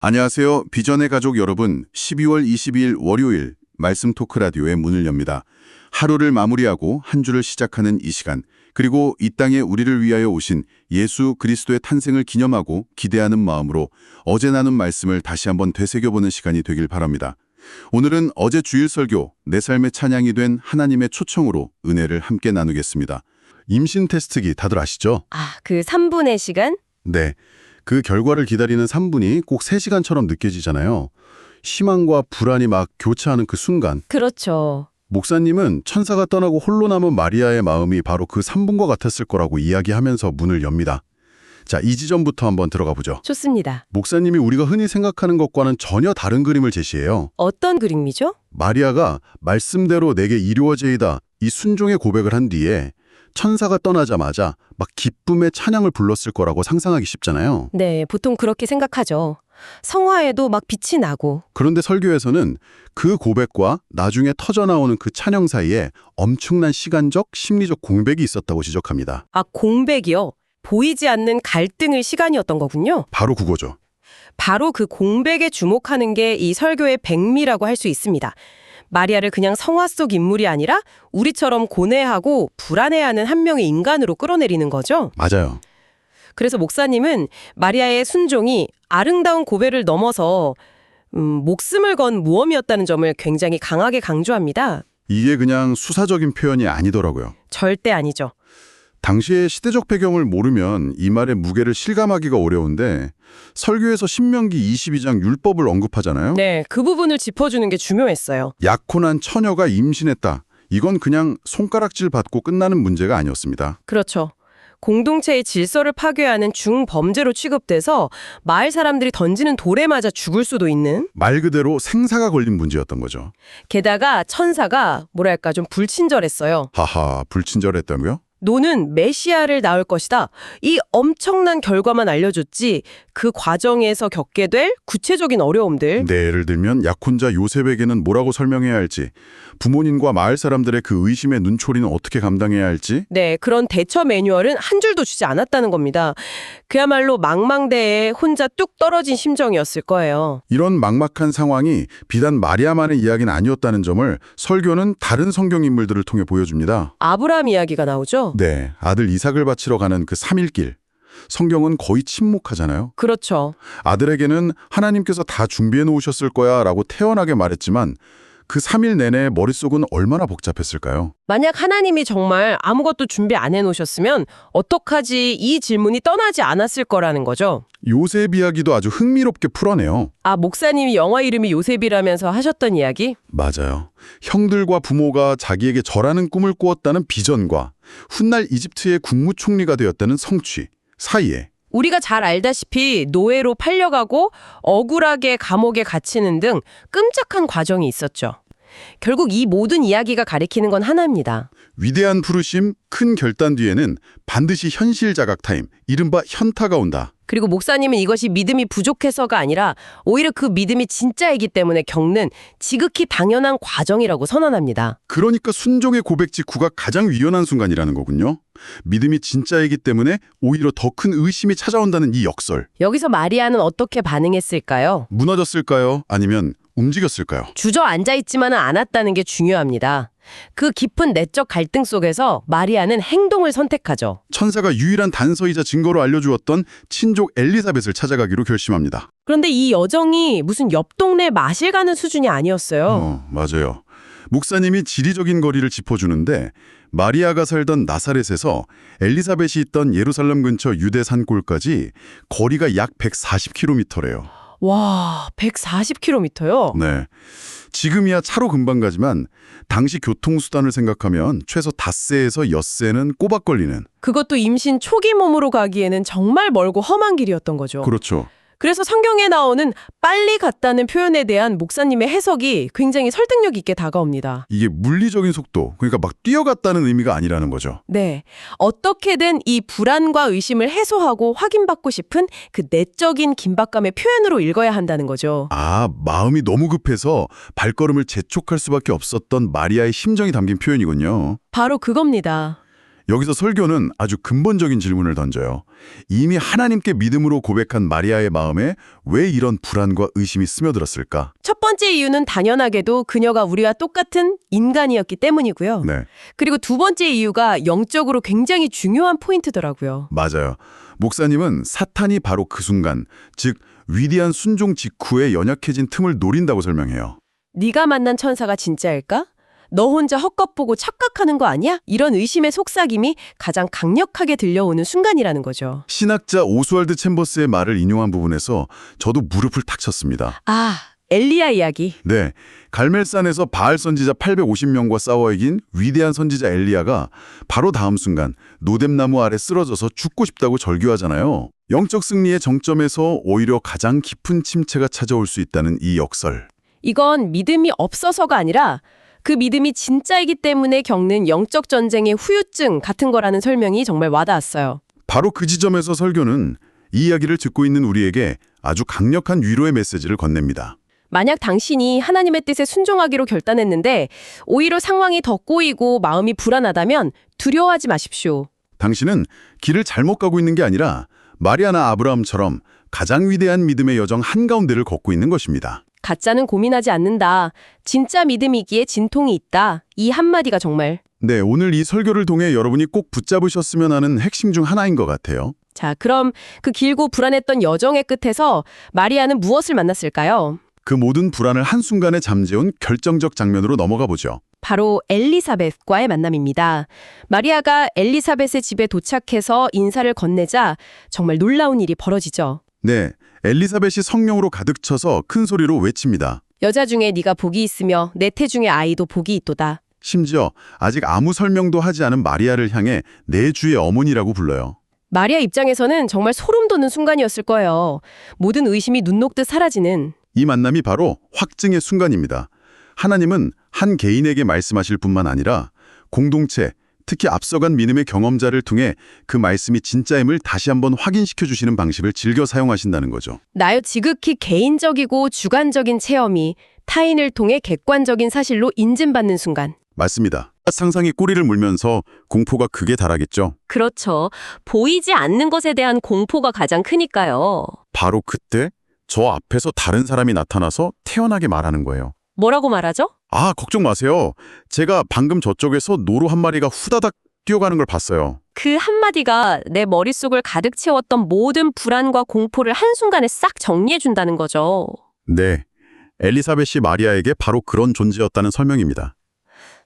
안녕하세요. 비전의 가족 여러분, 12월 22일 월요일 말씀 토크 라디오의 문을 엽니다. 하루를 마무리하고 한 주를 시작하는 이 시간, 그리고 이 땅에 우리를 위하여 오신 예수 그리스도의 탄생을 기념하고 기대하는 마음으로 어제 나눈 말씀을 다시 한번 되새겨보는 시간이 되길 바랍니다. 오늘은 어제 주일 설교, 내 삶의 찬양이 된 하나님의 초청으로 은혜를 함께 나누겠습니다. 임신 테스트기 다들 아시죠? 그 3분의 시간? 네. 그 결과를 기다리는 3분이 꼭 3시간처럼 느껴지잖아요. 희망과 불안이 막 교차하는 그 순간. 그렇죠. 목사님은 천사가 떠나고 홀로 남은 마리아의 마음이 바로 그 3분과 같았을 거라고 이야기하면서 문을 엽니다. 자, 이 지점부터 한번 들어가 보죠. 좋습니다. 목사님이 우리가 흔히 생각하는 것과는 전혀 다른 그림을 제시해요. 어떤 그림이죠? 마리아가 말씀대로 내게 이루어지이다 이 순종의 고백을 한 뒤에 천사가 떠나자마자 막 기쁨의 찬양을 불렀을 거라고 상상하기 쉽잖아요. 네, 보통 그렇게 생각하죠. 성화에도 막 빛이 나고. 그런데 설교에서는 그 고백과 나중에 터져나오는 그 찬양 사이에 엄청난 시간적, 심리적 공백이 있었다고 지적합니다. 공백이요? 보이지 않는 갈등의 시간이었던 거군요. 바로 그거죠. 바로 그 공백에 주목하는 게 이 설교의 백미라고 할 수 있습니다. 마리아를 그냥 성화 속 인물이 아니라 우리처럼 고뇌하고 불안해하는 한 명의 인간으로 끌어내리는 거죠. 맞아요. 그래서 목사님은 마리아의 순종이 아름다운 고백을 넘어서 목숨을 건 모험이었다는 점을 굉장히 강하게 강조합니다. 이게 그냥 수사적인 표현이 아니더라고요. 절대 아니죠. 당시의 시대적 배경을 모르면 이 말의 무게를 실감하기가 어려운데 설교에서 신명기 22장 율법을 언급하잖아요. 네, 그 부분을 짚어주는 게 중요했어요. 약혼한 처녀가 임신했다. 이건 그냥 손가락질 받고 끝나는 문제가 아니었습니다. 그렇죠. 공동체의 질서를 파괴하는 중범죄로 취급돼서 마을 사람들이 던지는 돌에 맞아 죽을 수도 있는, 말 그대로 생사가 걸린 문제였던 거죠. 게다가 천사가 뭐랄까 좀 불친절했어요. 하하, 불친절했다고요? 노는 메시아를 낳을 것이다. 이 엄청난 결과만 알려줬지 그 과정에서 겪게 될 구체적인 어려움들. 네, 예를 들면 약혼자 요셉에게는 뭐라고 설명해야 할지, 부모님과 마을 사람들의 그 의심의 눈초리는 어떻게 감당해야 할지. 네, 그런 대처 매뉴얼은 한 줄도 주지 않았다는 겁니다. 그야말로 망망대해에 혼자 뚝 떨어진 심정이었을 거예요. 이런 막막한 상황이 비단 마리아만의 이야기는 아니었다는 점을 설교는 다른 성경 인물들을 통해 보여줍니다. 아브라함 이야기가 나오죠? 네, 아들 이삭을 바치러 가는 그 3일길. 성경은 거의 침묵하잖아요. 그렇죠. 아들에게는 하나님께서 다 준비해 놓으셨을 거야 라고 태연하게 말했지만 그 3일 내내 머릿속은 얼마나 복잡했을까요? 만약 하나님이 정말 아무것도 준비 안 해놓으셨으면 어떡하지 이 질문이 떠나지 않았을 거라는 거죠. 요셉 이야기도 아주 흥미롭게 풀어내요. 목사님이 영화 이름이 요셉이라면서 하셨던 이야기? 맞아요. 형들과 부모가 자기에게 절하는 꿈을 꾸었다는 비전과 훗날 이집트의 국무총리가 되었다는 성취 사이에 우리가 잘 알다시피 노예로 팔려가고 억울하게 감옥에 gat히는 등 끔찍한 과정이 있었죠. 결국 이 모든 이야기가 가리키는 건 하나입니다. 위대한 부르심, 큰 결단 뒤에는 반드시 현실 자각 타임, 이른바 현타가 온다. 그리고 목사님은 이것이 믿음이 부족해서가 아니라 오히려 그 믿음이 진짜이기 때문에 겪는 지극히 당연한 과정이라고 선언합니다. 그러니까 순종의 고백 직후가 가장 위험한 순간이라는 거군요. 믿음이 진짜이기 때문에 오히려 더 큰 의심이 찾아온다는 이 역설. 여기서 마리아는 어떻게 반응했을까요? 무너졌을까요? 아니면 움직였을까요? 주저앉아 있지만은 않았다는 게 중요합니다. 그 깊은 내적 갈등 속에서 마리아는 행동을 선택하죠. 천사가 유일한 단서이자 증거로 알려주었던 친족 엘리사벳을 찾아가기로 결심합니다. 그런데 이 여정이 무슨 옆 동네 마실 가는 수준이 아니었어요. 맞아요. 목사님이 지리적인 거리를 짚어주는데 마리아가 살던 나사렛에서 엘리사벳이 있던 예루살렘 근처 유대 산골까지 거리가 약 140km래요. 와, 140km요? 네. 지금이야 차로 금방 가지만 당시 교통수단을 생각하면 최소 닷새에서 엿새는 꼬박 걸리는. 그것도 임신 초기 몸으로 가기에는 정말 멀고 험한 길이었던 거죠. 그렇죠. 그래서 성경에 나오는 빨리 갔다는 표현에 대한 목사님의 해석이 굉장히 설득력 있게 다가옵니다. 이게 물리적인 속도, 그러니까 막 뛰어갔다는 의미가 아니라는 거죠. 네. 어떻게든 이 불안과 의심을 해소하고 확인받고 싶은 그 내적인 긴박감의 표현으로 읽어야 한다는 거죠. 마음이 너무 급해서 발걸음을 재촉할 수밖에 없었던 마리아의 심정이 담긴 표현이군요. 바로 그겁니다. 여기서 설교는 아주 근본적인 질문을 던져요. 이미 하나님께 믿음으로 고백한 마리아의 마음에 왜 이런 불안과 의심이 스며들었을까? 첫 번째 이유는 당연하게도 그녀가 우리와 똑같은 인간이었기 때문이고요. 네, 그리고 두 번째 이유가 영적으로 굉장히 중요한 포인트더라고요. 맞아요. 목사님은 사탄이 바로 그 순간, 즉 위대한 순종 직후에 연약해진 틈을 노린다고 설명해요. 네가 만난 천사가 진짜일까? 너 혼자 헛것보고 착각하는 거 아니야? 이런 의심의 속삭임이 가장 강력하게 들려오는 순간이라는 거죠. 신학자 오스왈드 챔버스의 말을 인용한 부분에서 저도 무릎을 탁 쳤습니다. 아, 엘리야 이야기. 네, 갈멜산에서 바알 선지자 850명과 싸워 이긴 위대한 선지자 엘리야가 바로 다음 순간 노뎀나무 아래 쓰러져서 죽고 싶다고 절규하잖아요. 영적 승리의 정점에서 오히려 가장 깊은 침체가 찾아올 수 있다는 이 역설. 이건 믿음이 없어서가 아니라 그 믿음이 진짜이기 때문에 겪는 영적 전쟁의 후유증 같은 거라는 설명이 정말 와닿았어요. 바로 그 지점에서 설교는 이 이야기를 듣고 있는 우리에게 아주 강력한 위로의 메시지를 건넵니다. 만약 당신이 하나님의 뜻에 순종하기로 결단했는데 오히려 상황이 더 꼬이고 마음이 불안하다면 두려워하지 마십시오. 당신은 길을 잘못 가고 있는 게 아니라 마리아나 아브라함처럼 가장 위대한 믿음의 여정 한가운데를 걷고 있는 것입니다. 가짜는 고민하지 않는다. 진짜 믿음이기에 진통이 있다. 이 한마디가 정말. 네, 오늘 이 설교를 통해 여러분이 꼭 붙잡으셨으면 하는 핵심 중 하나인 것 같아요. 자, 그럼 그 길고 불안했던 여정의 끝에서 마리아는 무엇을 만났을까요? 그 모든 불안을 한순간에 잠재운 결정적 장면으로 넘어가 보죠. 바로 엘리사벳과의 만남입니다. 마리아가 엘리사벳의 집에 도착해서 인사를 건네자 정말 놀라운 일이 벌어지죠. 네, 엘리사벳이 성령으로 가득 차서 큰 소리로 외칩니다. 여자 중에 네가 복이 있으며 내 태중의 아이도 복이 있도다. 심지어 아직 아무 설명도 하지 않은 마리아를 향해 내 주의 어머니라고 불러요. 마리아 입장에서는 정말 소름 돋는 순간이었을 거예요. 모든 의심이 눈 녹듯 사라지는. 이 만남이 바로 확증의 순간입니다. 하나님은 한 개인에게 말씀하실 뿐만 아니라 공동체, 특히 앞서간 믿음의 경험자를 통해 그 말씀이 진짜임을 다시 한번 확인시켜 주시는 방식을 즐겨 사용하신다는 거죠. 나요 지극히 개인적이고 주관적인 체험이 타인을 통해 객관적인 사실로 인증받는 순간. 맞습니다. 상상이 꼬리를 물면서 공포가 극에 달하겠죠. 그렇죠. 보이지 않는 것에 대한 공포가 가장 크니까요. 바로 그때 저 앞에서 다른 사람이 나타나서 태연하게 말하는 거예요. 뭐라고 말하죠? 아, 걱정 마세요. 제가 방금 저쪽에서 노루 한 마리가 후다닥 뛰어가는 걸 봤어요. 그 한마디가 내 머릿속을 가득 채웠던 모든 불안과 공포를 한순간에 싹 정리해준다는 거죠. 네, 엘리사벳이 마리아에게 바로 그런 존재였다는 설명입니다.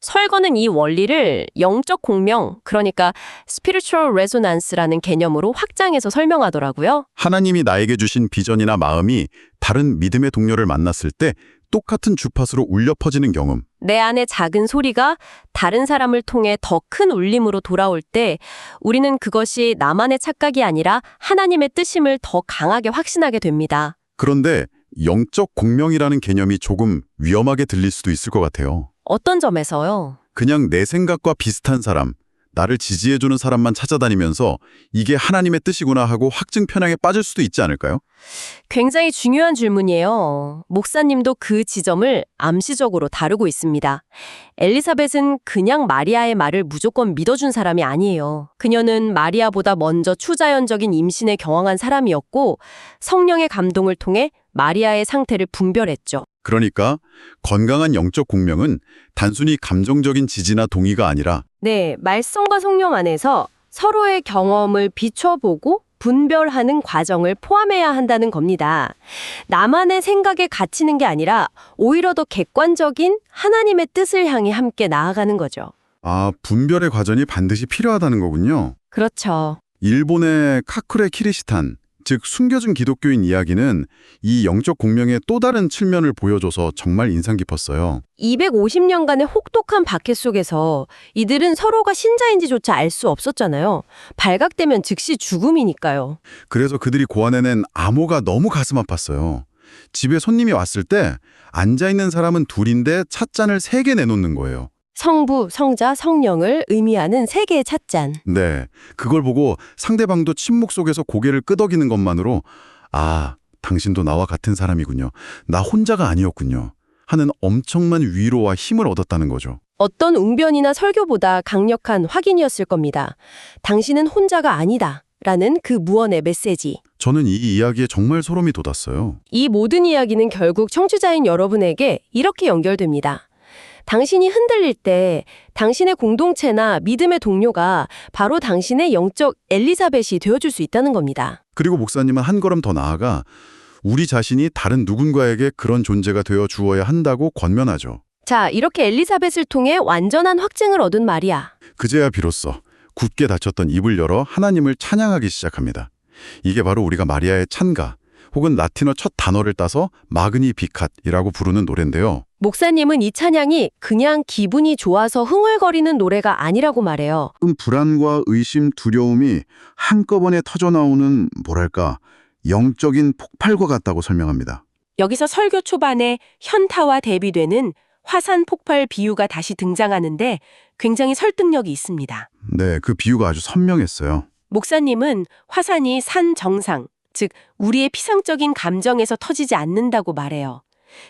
설거는 이 원리를 영적 공명, 그러니까 spiritual resonance라는 개념으로 확장해서 설명하더라고요. 하나님이 나에게 주신 비전이나 마음이 다른 믿음의 동료를 만났을 때 똑같은 주파수로 울려 퍼지는 경험. 내 안의 작은 소리가 다른 사람을 통해 더 큰 울림으로 돌아올 때 우리는 그것이 나만의 착각이 아니라 하나님의 뜻임을 더 강하게 확신하게 됩니다. 그런데 영적 공명이라는 개념이 조금 위험하게 들릴 수도 있을 것 같아요. 어떤 점에서요? 그냥 내 생각과 비슷한 사람, 나를 지지해주는 사람만 찾아다니면서 이게 하나님의 뜻이구나 하고 확증 편향에 빠질 수도 있지 않을까요? 굉장히 중요한 질문이에요. 목사님도 그 지점을 암시적으로 다루고 있습니다. 엘리사벳은 그냥 마리아의 말을 무조건 믿어준 사람이 아니에요. 그녀는 마리아보다 먼저 추자연적인 임신에 경황한 사람이었고 성령의 감동을 통해 마리아의 상태를 분별했죠. 그러니까 건강한 영적 공명은 단순히 감정적인 지지나 동의가 아니라 네, 말씀과 성령 안에서 서로의 경험을 비춰보고 분별하는 과정을 포함해야 한다는 겁니다. 나만의 생각에 갇히는 게 아니라 오히려 더 객관적인 하나님의 뜻을 향해 함께 나아가는 거죠. 분별의 과정이 반드시 필요하다는 거군요. 그렇죠. 일본의 카쿠레 키리시탄, 즉 숨겨진 기독교인 이야기는 이 영적 공명의 또 다른 측면을 보여줘서 정말 인상 깊었어요. 250년간의 혹독한 박해 속에서 이들은 서로가 신자인지조차 알 수 없었잖아요. 발각되면 즉시 죽음이니까요. 그래서 그들이 고안해낸 암호가 너무 가슴 아팠어요. 집에 손님이 왔을 때 앉아있는 사람은 둘인데 찻잔을 3개 내놓는 거예요. 성부, 성자, 성령을 의미하는 세 개의 찻잔. 네, 그걸 보고 상대방도 침묵 속에서 고개를 끄덕이는 것만으로 당신도 나와 같은 사람이군요. 나 혼자가 아니었군요. 하는 엄청난 위로와 힘을 얻었다는 거죠. 어떤 웅변이나 설교보다 강력한 확인이었을 겁니다. 당신은 혼자가 아니다. 라는 그 무언의 메시지. 저는 이 이야기에 정말 소름이 돋았어요. 이 모든 이야기는 결국 청취자인 여러분에게 이렇게 연결됩니다. 당신이 흔들릴 때 당신의 공동체나 믿음의 동료가 바로 당신의 영적 엘리사벳이 되어줄 수 있다는 겁니다. 그리고 목사님은 한 걸음 더 나아가 우리 자신이 다른 누군가에게 그런 존재가 되어 주어야 한다고 권면하죠. 자, 이렇게 엘리사벳을 통해 완전한 확증을 얻은 마리아. 그제야 비로소 굳게 닫혔던 입을 열어 하나님을 찬양하기 시작합니다. 이게 바로 우리가 마리아의 찬가, 혹은 라틴어 첫 단어를 따서 마그니피캇이라고 부르는 노래인데요. 목사님은 이 찬양이 그냥 기분이 좋아서 흥얼거리는 노래가 아니라고 말해요. 불안과 의심, 두려움이 한꺼번에 터져나오는 뭐랄까 영적인 폭발과 같다고 설명합니다. 여기서 설교 초반에 현타와 대비되는 화산 폭발 비유가 다시 등장하는데 굉장히 설득력이 있습니다. 네, 그 비유가 아주 선명했어요. 목사님은 화산이 산 정상, 즉 우리의 피상적인 감정에서 터지지 않는다고 말해요.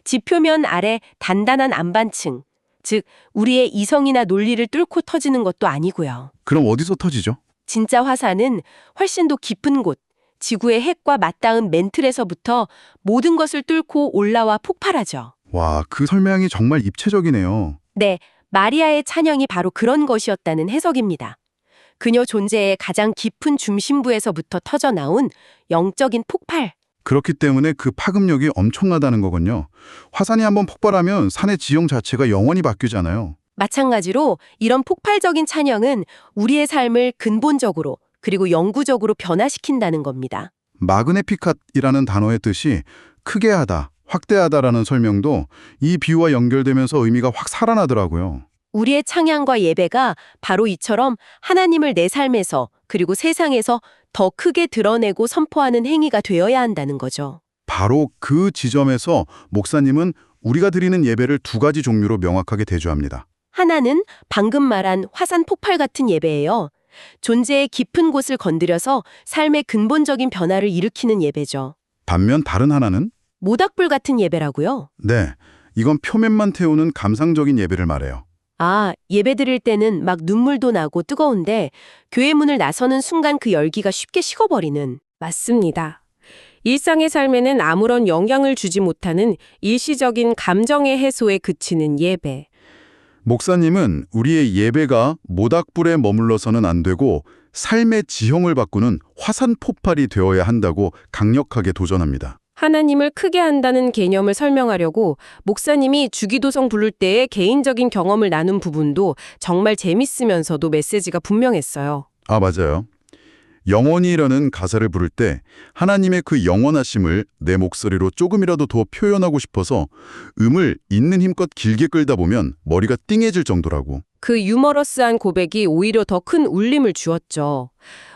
지표면 아래 단단한 안반층, 즉 우리의 이성이나 논리를 뚫고 터지는 것도 아니고요. 그럼 어디서 터지죠? 진짜 화산은 훨씬 더 깊은 곳, 지구의 핵과 맞닿은 멘틀에서부터 모든 것을 뚫고 올라와 폭발하죠. 와, 그 설명이 정말 입체적이네요. 네, 마리아의 찬양이 바로 그런 것이었다는 해석입니다. 그녀 존재의 가장 깊은 중심부에서부터 터져나온 영적인 폭발. 그렇기 때문에 그 파급력이 엄청나다는 거군요. 화산이 한번 폭발하면 산의 지형 자체가 영원히 바뀌잖아요. 마찬가지로 이런 폭발적인 찬양은 우리의 삶을 근본적으로 그리고 영구적으로 변화시킨다는 겁니다. 마그네피캇이라는 단어의 뜻이 크게 하다, 확대하다라는 설명도 이 비유와 연결되면서 의미가 확 살아나더라고요. 우리의 찬양과 예배가 바로 이처럼 하나님을 내 삶에서 그리고 세상에서 더 크게 드러내고 선포하는 행위가 되어야 한다는 거죠. 바로 그 지점에서 목사님은 우리가 드리는 예배를 두 가지 종류로 명확하게 대조합니다. 하나는 방금 말한 화산 폭발 같은 예배예요. 존재의 깊은 곳을 건드려서 삶의 근본적인 변화를 일으키는 예배죠. 반면 다른 하나는 모닥불 같은 예배라고요? 네, 이건 표면만 태우는 감상적인 예배를 말해요. 아, 예배 드릴 때는 막 눈물도 나고 뜨거운데 교회 문을 나서는 순간 그 열기가 쉽게 식어버리는. 맞습니다. 일상의 삶에는 아무런 영향을 주지 못하는 일시적인 감정의 해소에 그치는 예배. 목사님은 우리의 예배가 모닥불에 머물러서는 안 되고 삶의 지형을 바꾸는 화산 폭발이 되어야 한다고 강력하게 도전합니다. 하나님을 크게 한다는 개념을 설명하려고 목사님이 주기도성 부를 때의 개인적인 경험을 나눈 부분도 정말 재밌으면서도 메시지가 분명했어요. 아, 맞아요. 영원히라는 가사를 부를 때 하나님의 그 영원하심을 내 목소리로 조금이라도 더 표현하고 싶어서 음을 있는 힘껏 길게 끌다 보면 머리가 띵해질 정도라고. 그 유머러스한 고백이 오히려 더 큰 울림을 주었죠.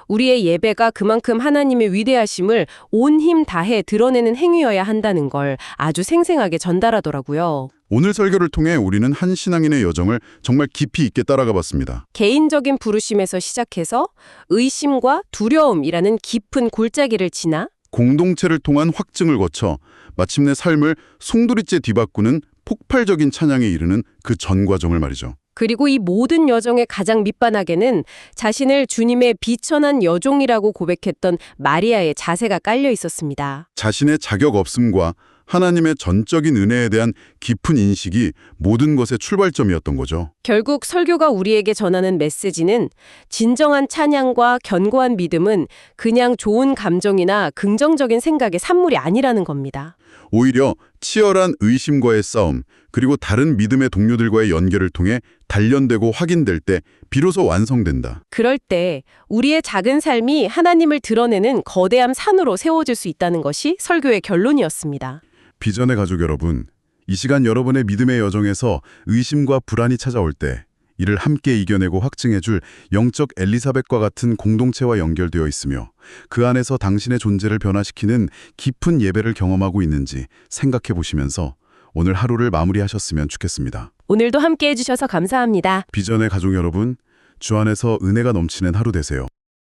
우리의 예배가 그만큼 하나님의 위대하심을 온 힘 다해 드러내는 행위여야 한다는 걸 아주 생생하게 전달하더라고요. 오늘 설교를 통해 우리는 한 신앙인의 여정을 정말 깊이 있게 따라가 봤습니다. 개인적인 부르심에서 시작해서 의심과 두려움이라는 깊은 골짜기를 지나 공동체를 통한 확증을 거쳐 마침내 삶을 송두리째 뒤바꾸는 폭발적인 찬양에 이르는 그 전 과정을 말이죠. 그리고 이 모든 여정의 가장 밑바닥에는 자신을 주님의 비천한 여종이라고 고백했던 마리아의 자세가 깔려 있었습니다. 자신의 자격 없음과 하나님의 전적인 은혜에 대한 깊은 인식이 모든 것의 출발점이었던 거죠. 결국 설교가 우리에게 전하는 메시지는 진정한 찬양과 견고한 믿음은 그냥 좋은 감정이나 긍정적인 생각의 산물이 아니라는 겁니다. 오히려 치열한 의심과의 싸움, 그리고 다른 믿음의 동료들과의 연결을 통해 단련되고 확인될 때 비로소 완성된다. 그럴 때 우리의 작은 삶이 하나님을 드러내는 거대한 산으로 세워질 수 있다는 것이 설교의 결론이었습니다. 비전의 가족 여러분, 이 시간 여러분의 믿음의 여정에서 의심과 불안이 찾아올 때 이를 함께 이겨내고 확증해줄 영적 엘리사벳과 같은 공동체와 연결되어 있으며 그 안에서 당신의 존재를 변화시키는 깊은 예배를 경험하고 있는지 생각해 보시면서 오늘 하루를 마무리하셨으면 좋겠습니다. 오늘도 함께 해주셔서 감사합니다. 비전의 가족 여러분, 주 안에서 은혜가 넘치는 하루 되세요.